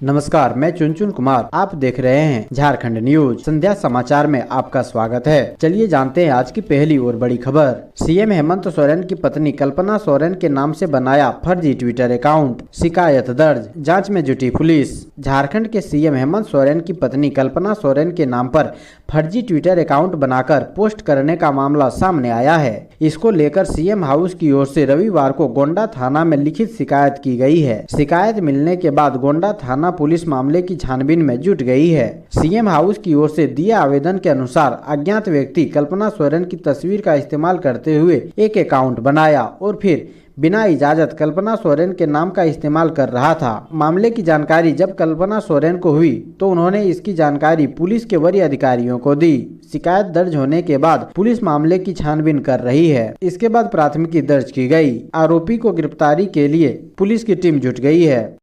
नमस्कार, मैं चुनचुन कुमार। आप देख रहे हैं झारखंड न्यूज। संध्या समाचार में आपका स्वागत है। चलिए जानते हैं आज की पहली और बड़ी खबर। सीएम हेमंत सोरेन की पत्नी कल्पना सोरेन के नाम से बनाया फर्जी ट्विटर अकाउंट, शिकायत दर्ज, जांच में जुटी पुलिस। झारखंड के सीएम हेमंत सोरेन की पत्नी कल्पना सोरेन के नाम पर फर्जी ट्विटर अकाउंट बनाकर पोस्ट करने का मामला सामने आया है। इसको लेकर सीएम हाउस की ओर से रविवार को गोंडा थाना में लिखित शिकायत की गई है। शिकायत मिलने के बाद गोंडा थाना पुलिस मामले की छानबीन में जुट गई है। सीएम हाउस की ओर से दिए आवेदन के अनुसार अज्ञात व्यक्ति कल्पना सोरेन की तस्वीर का इस्तेमाल करते हुए एक अकाउंट बनाया और फिर बिना इजाजत कल्पना सोरेन के नाम का इस्तेमाल कर रहा था। मामले की जानकारी जब कल्पना सोरेन को हुई तो उन्होंने इसकी जानकारी पुलिस के वरीय अधिकारियों को दी। शिकायत दर्ज होने के बाद पुलिस मामले की छानबीन कर रही है। इसके बाद प्राथमिकी दर्ज की गई। आरोपी को गिरफ्तारी के लिए पुलिस की टीम जुट गई है।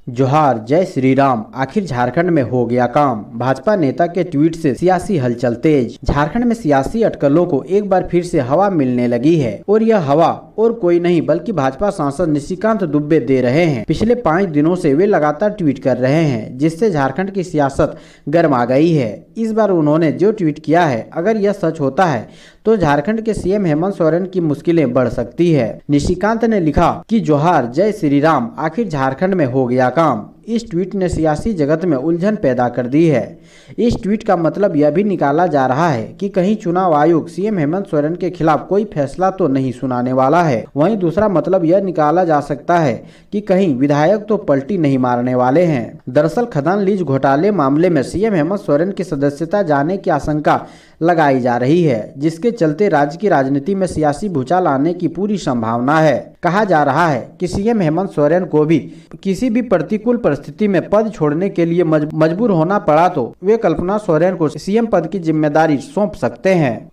जोहार, जय श्री राम, आखिर झारखंड में हो गया काम। भाजपा नेता के ट्वीट से सियासी हलचल तेज। झारखंड में सियासी अटकलों को एक बार फिर से हवा मिलने लगी है और यह हवा और कोई नहीं बल्कि भाजपा सांसद निशिकांत दुबे दे रहे हैं। पिछले 5 दिनों से वे लगातार ट्वीट कर रहे हैं, जिससे झारखंड की सियासत गर्मा गई है। इस बार उन्होंने जो ट्वीट किया है, अगर यह सच होता है तो झारखंड के सीएम हेमंत सोरेन की मुश्किलें बढ़ सकती है। निशिकांत ने लिखा कि जोहार, जय श्री राम, आखिर झारखंड में हो गया काम। इस ट्वीट ने सियासी जगत में उलझन पैदा कर दी है। इस ट्वीट का मतलब यह भी निकाला जा रहा है कि कहीं चुनाव आयोग सीएम हेमंत सोरेन के खिलाफ कोई फैसला तो नहीं सुनाने वाला है। वहीं दूसरा मतलब यह निकाला जा सकता है कि कहीं विधायक तो पलटी नहीं मारने वाले हैं। दरअसल खदान लीज घोटाले मामले में सीएम हेमंत सोरेन की सदस्यता जाने की आशंका लगाई जा रही है, जिसके चलते राज्य की राजनीति में सियासी भूचाल आने की पूरी संभावना है। कहा जा रहा है कि सीएम हेमंत सोरेन को भी किसी भी प्रतिकूल परिस्थिति में पद छोड़ने के लिए मजबूर होना पड़ा तो वे कल्पना सोरेन को सीएम पद की जिम्मेदारी सौंप सकते हैं।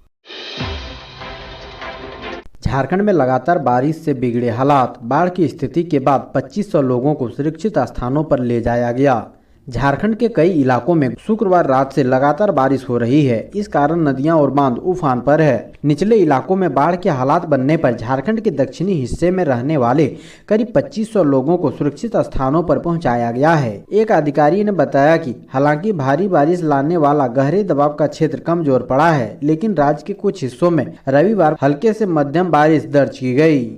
झारखंड में लगातार बारिश से बिगड़े हालात। बाढ़ की स्थिति के बाद 2500 लोगों को सुरक्षित स्थानों पर ले जाया गया। झारखंड के कई इलाकों में शुक्रवार रात से लगातार बारिश हो रही है। इस कारण नदियां और बांध उफान पर है। निचले इलाकों में बाढ़ के हालात बनने पर झारखंड के दक्षिणी हिस्से में रहने वाले करीब 2500 लोगों को सुरक्षित स्थानों पर पहुंचाया गया है। एक अधिकारी ने बताया कि हालांकि भारी बारिश लाने वाला गहरे दबाव का क्षेत्र कमजोर पड़ा है, लेकिन राज्य के कुछ हिस्सों में रविवार हल्के से मध्यम बारिश दर्ज की गई।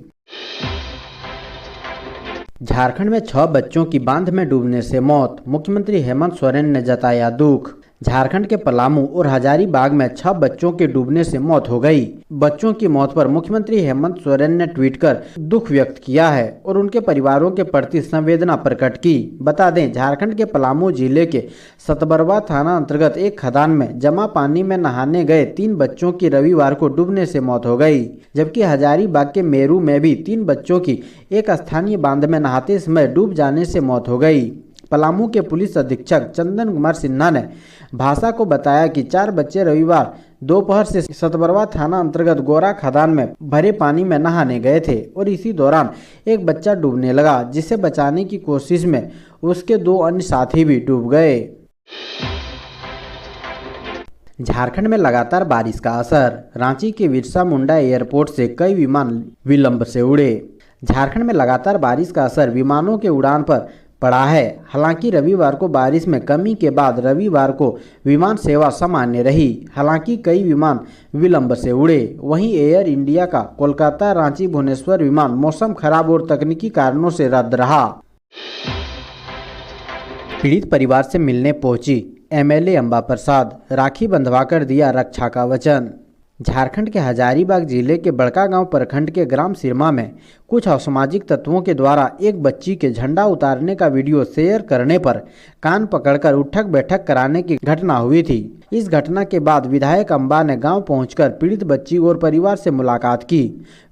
झारखंड में 6 बच्चों की बांध में डूबने से मौत। मुख्यमंत्री हेमंत सोरेन ने जताया दुख। झारखंड के पलामू और हजारीबाग में 6 बच्चों के डूबने से मौत हो गई। बच्चों की मौत पर मुख्यमंत्री हेमंत सोरेन ने ट्वीट कर दुख व्यक्त किया है और उनके परिवारों के प्रति संवेदना प्रकट की। बता दें, झारखंड के पलामू जिले के सतबरवा थाना अंतर्गत एक खदान में जमा पानी में नहाने गए 3 बच्चों की रविवार को डूबने से मौत हो गई, जबकि हजारीबाग के मेरू में भी 3 बच्चों की एक स्थानीय बांध में नहाते समय डूब जाने से मौत हो गई। पलामू के पुलिस अधीक्षक चंदन कुमार सिन्हा ने भाषा को बताया कि 4 बच्चे रविवार दोपहर से सतबरवा थाना अंतर्गत गोरा खदान में भरे पानी में नहाने गए थे और इसी दौरान एक बच्चा डूबने लगा, जिसे बचाने की कोशिश में उसके 2 अन्य साथी भी डूब गए। झारखंड में लगातार बारिश का असर। रांची के बिरसा मुंडा एयरपोर्ट से कई विमान विलंब से उड़े। झारखंड में लगातार बारिश का असर विमानों के उड़ान पर पड़ा है। हालांकि रविवार को बारिश में कमी के बाद रविवार को विमान सेवा सामान्य रही। हालांकि कई विमान विलंब से उड़े। वहीं एयर इंडिया का कोलकाता रांची भुवनेश्वर विमान मौसम खराब और तकनीकी कारणों से रद्द रहा। पीड़ित परिवार से मिलने पहुंची एमएलए अंबा प्रसाद। राखी बंधवाकर दिया रक्षा का वचन। झारखंड के हजारीबाग जिले के बड़कागांव प्रखंड के ग्राम सिरमा में कुछ असामाजिक तत्वों के द्वारा एक बच्ची के झंडा उतारने का वीडियो शेयर करने पर कान पकड़कर उठक बैठक कराने की घटना हुई थी। इस घटना के बाद विधायक अंबा ने गांव पहुंचकर पीड़ित बच्ची और परिवार से मुलाकात की।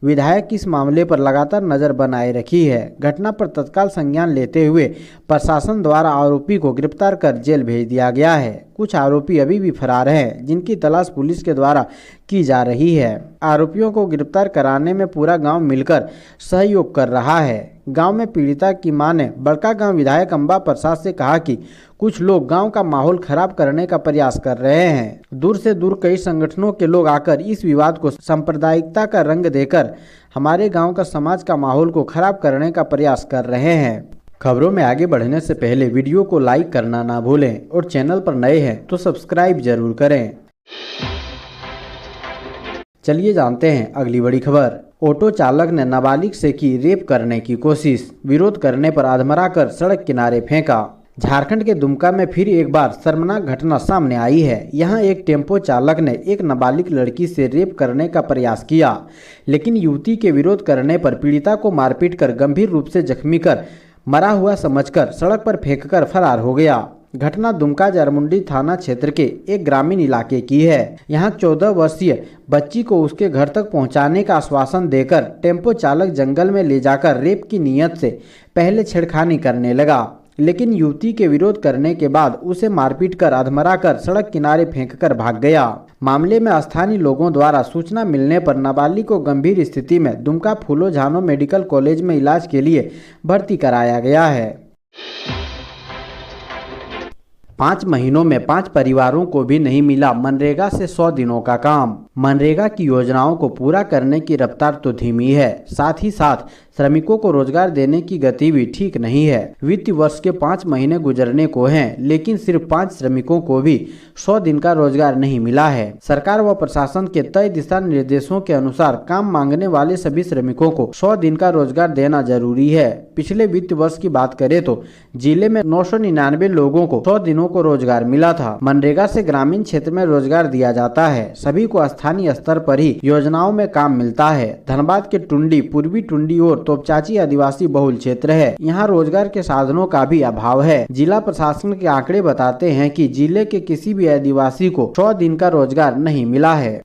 विधायक इस मामले पर लगातार नजर बनाए रखी है। घटना पर तत्काल संज्ञान लेते हुए प्रशासन द्वारा आरोपी को गिरफ्तार कर जेल भेज दिया गया है। कुछ आरोपी अभी भी फरार हैं, जिनकी तलाश पुलिस के द्वारा की जा रही है। आरोपियों को गिरफ्तार कराने में पूरा गांव मिलकर सहयोग कर रहा है। गांव में पीड़िता की मां ने बड़कागांव विधायक अंबा प्रसाद से कहा कि कुछ लोग गांव का माहौल खराब करने का प्रयास कर रहे हैं। दूर से दूर कई संगठनों के लोग आकर इस विवाद को सांप्रदायिकता का रंग देकर हमारे गांव का समाज का माहौल को खराब करने का प्रयास कर रहे हैं। खबरों में आगे बढ़ने से पहले वीडियो को लाइक करना ना भूलें और चैनल पर नए हैं तो सब्सक्राइब जरूर करें। चलिए जानते हैं अगली बड़ी खबर। ऑटो चालक ने नाबालिग से की रेप करने की कोशिश, विरोध करने पर आधमरा कर सड़क किनारे फेंका। झारखंड के दुमका में फिर एक बार शर्मनाक घटना सामने आई है। यहां एक टेम्पो चालक ने एक नाबालिग लड़की से रेप करने का प्रयास किया, लेकिन युवती के विरोध करने पर पीड़िता को मारपीट कर गंभीर रूप से जख्मी कर मरा हुआ समझकर सड़क पर फेंककर फरार हो गया। घटना दुमका जारमुंडी थाना क्षेत्र के एक ग्रामीण इलाके की है। यहां 14 वर्षीय बच्ची को उसके घर तक पहुंचाने का आश्वासन देकर टेम्पो चालक जंगल में ले जाकर रेप की नीयत से पहले छेड़खानी करने लगा, लेकिन युवती के विरोध करने के बाद उसे मारपीट कर अधमरा कर सड़क किनारे फेंककर भाग गया। मामले में स्थानीय लोगों द्वारा सूचना मिलने पर नाबालिग को गंभीर स्थिति में दुमका फूलो झानो मेडिकल कॉलेज में इलाज के लिए भर्ती कराया गया है। 5 महीनों में 5 परिवारों को भी नहीं मिला मनरेगा से 100 दिनों का काम। मनरेगा की योजनाओं को पूरा करने की रफ्तार तो धीमी है, साथ ही साथ श्रमिकों को रोजगार देने की गति भी ठीक नहीं है। वित्त वर्ष के 5 महीने गुजरने को हैं, लेकिन सिर्फ 5 श्रमिकों को भी 100 दिन का रोजगार नहीं मिला है। सरकार व प्रशासन के तय दिशा निर्देशों के अनुसार काम मांगने वाले सभी श्रमिकों को 100 दिन का रोजगार देना जरूरी है। पिछले वित्त वर्ष की बात करें तो जिले में 999 लोगों को 100 दिनों को रोजगार मिला था। मनरेगा से ग्रामीण क्षेत्र में रोजगार दिया जाता है। सभी को स्थानीय स्तर पर ही योजनाओं में काम मिलता है। धनबाद के टुंडी, पूर्वी टुंडी और तोपचाची आदिवासी बहुल क्षेत्र है। यहाँ रोजगार के साधनों का भी अभाव है। जिला प्रशासन के आंकड़े बताते हैं कि जिले के किसी भी आदिवासी को 100 दिन का रोजगार नहीं मिला है।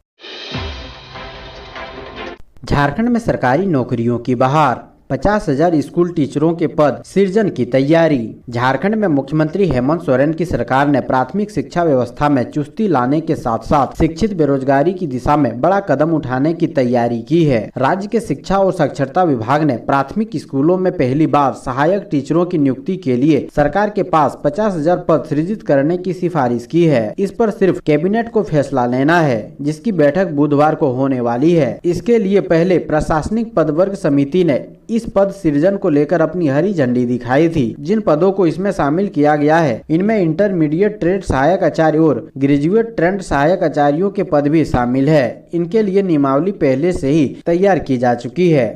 झारखंड में सरकारी नौकरियों की बहार, 50,000 स्कूल टीचरों के पद सृजन की तैयारी। झारखंड में मुख्यमंत्री हेमंत सोरेन की सरकार ने प्राथमिक शिक्षा व्यवस्था में चुस्ती लाने के साथ साथ शिक्षित बेरोजगारी की दिशा में बड़ा कदम उठाने की तैयारी की है। राज्य के शिक्षा और साक्षरता विभाग ने प्राथमिक स्कूलों में पहली बार सहायक टीचरों की नियुक्ति के लिए सरकार के पास 50,000 पद सृजित करने की सिफारिश की है। इस पर सिर्फ कैबिनेट को फैसला लेना है, जिसकी बैठक बुधवार को होने वाली है। इसके लिए पहले प्रशासनिक पदवर्ग समिति ने इस पद सृजन को लेकर अपनी हरी झंडी दिखाई थी। जिन पदों को इसमें शामिल किया गया है, इनमें इंटरमीडिएट ट्रेड सहायक आचार्य और ग्रेजुएट ट्रेड सहायक आचार्यों के पद भी शामिल है। इनके लिए नियमावली पहले से ही तैयार की जा चुकी है।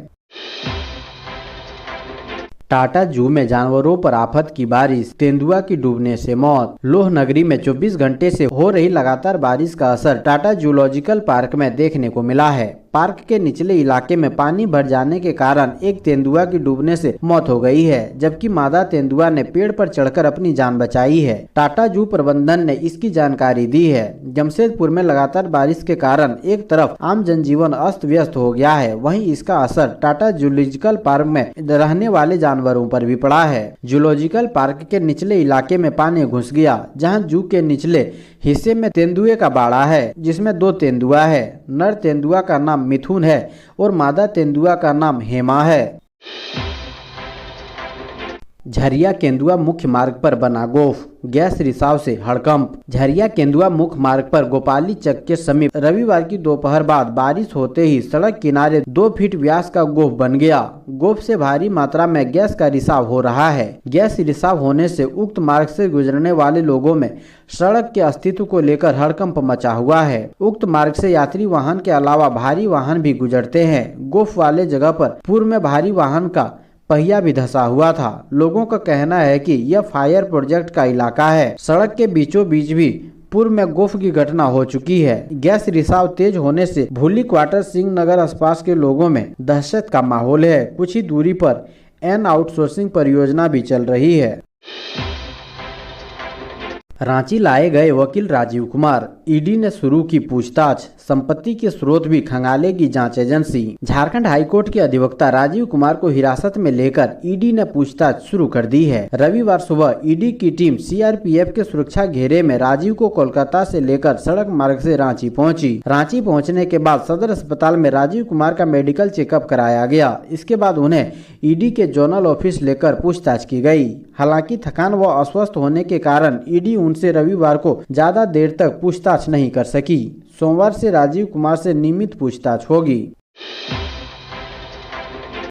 टाटा जू में जानवरों पर आफत की बारिश, तेंदुआ की डूबने से मौत। लोह नगरी में 24 घंटे से हो रही लगातार बारिश का असर टाटा जूलॉजिकल पार्क में देखने को मिला है। पार्क के निचले इलाके में पानी भर जाने के कारण एक तेंदुआ की डूबने से मौत हो गई है, जबकि मादा तेंदुआ ने पेड़ पर चढ़कर अपनी जान बचाई है। टाटा जू प्रबंधन ने इसकी जानकारी दी है। जमशेदपुर में लगातार बारिश के कारण एक तरफ आम जनजीवन अस्त व्यस्त हो गया है, वहीं इसका असर टाटा जूलॉजिकल पार्क में रहने वाले जानवरों पर भी पड़ा है। जूलॉजिकल पार्क के निचले इलाके में पानी घुस गया, जहाँ जू के निचले हिस्से में तेंदुए का बाड़ा है, जिसमें 2 तेंदुआ है। नर तेंदुआ का नाम मिथुन है और मादा तेंदुआ का नाम हेमा है। झरिया केंदुआ मुख्य मार्ग पर बना गोफ, गैस रिसाव से हड़कंप। झरिया केंदुआ मुख्य मार्ग पर गोपाली चक के समीप रविवार की दोपहर बाद बारिश होते ही सड़क किनारे 2 फीट व्यास का गोफ बन गया। गोफ से भारी मात्रा में गैस का रिसाव हो रहा है। गैस रिसाव होने से उक्त मार्ग से गुजरने वाले लोगों में सड़क के अस्तित्व को लेकर हड़कंप मचा हुआ है। उक्त मार्ग से यात्री वाहन के अलावा भारी वाहन भी गुजरते हैं। गोफ वाले जगह पर पूर्व में भारी वाहन का पहिया भी धंसा हुआ था। लोगों का कहना है कि यह फायर प्रोजेक्ट का इलाका है। सड़क के बीचों बीच भी पूर्व में गोफ की घटना हो चुकी है। गैस रिसाव तेज होने से भूली क्वार्टर सिंह नगर आसपास के लोगों में दहशत का माहौल है। कुछ ही दूरी पर एन आउटसोर्सिंग परियोजना भी चल रही है। रांची लाए गए वकील राजीव कुमार, ईडी ने शुरू की पूछताछ, संपत्ति के स्रोत भी खंगालेगी जांच एजेंसी। झारखंड हाईकोर्ट के अधिवक्ता राजीव कुमार को हिरासत में लेकर ईडी ने पूछताछ शुरू कर दी है। रविवार सुबह ईडी की टीम सीआरपीएफ के सुरक्षा घेरे में राजीव को कोलकाता से लेकर सड़क मार्ग से रांची पहुंची। रांची पहुंचने के बाद सदर अस्पताल में राजीव कुमार का मेडिकल चेकअप कराया गया। इसके बाद उन्हें ईडी के जोनल ऑफिस लेकर पूछताछ की गई। हालांकि थकान व अस्वस्थ होने के कारण ईडी उनसे रविवार को ज्यादा देर तक पूछताछ नहीं कर सकी। सोमवार से राजीव कुमार से नियमित पूछताछ होगी।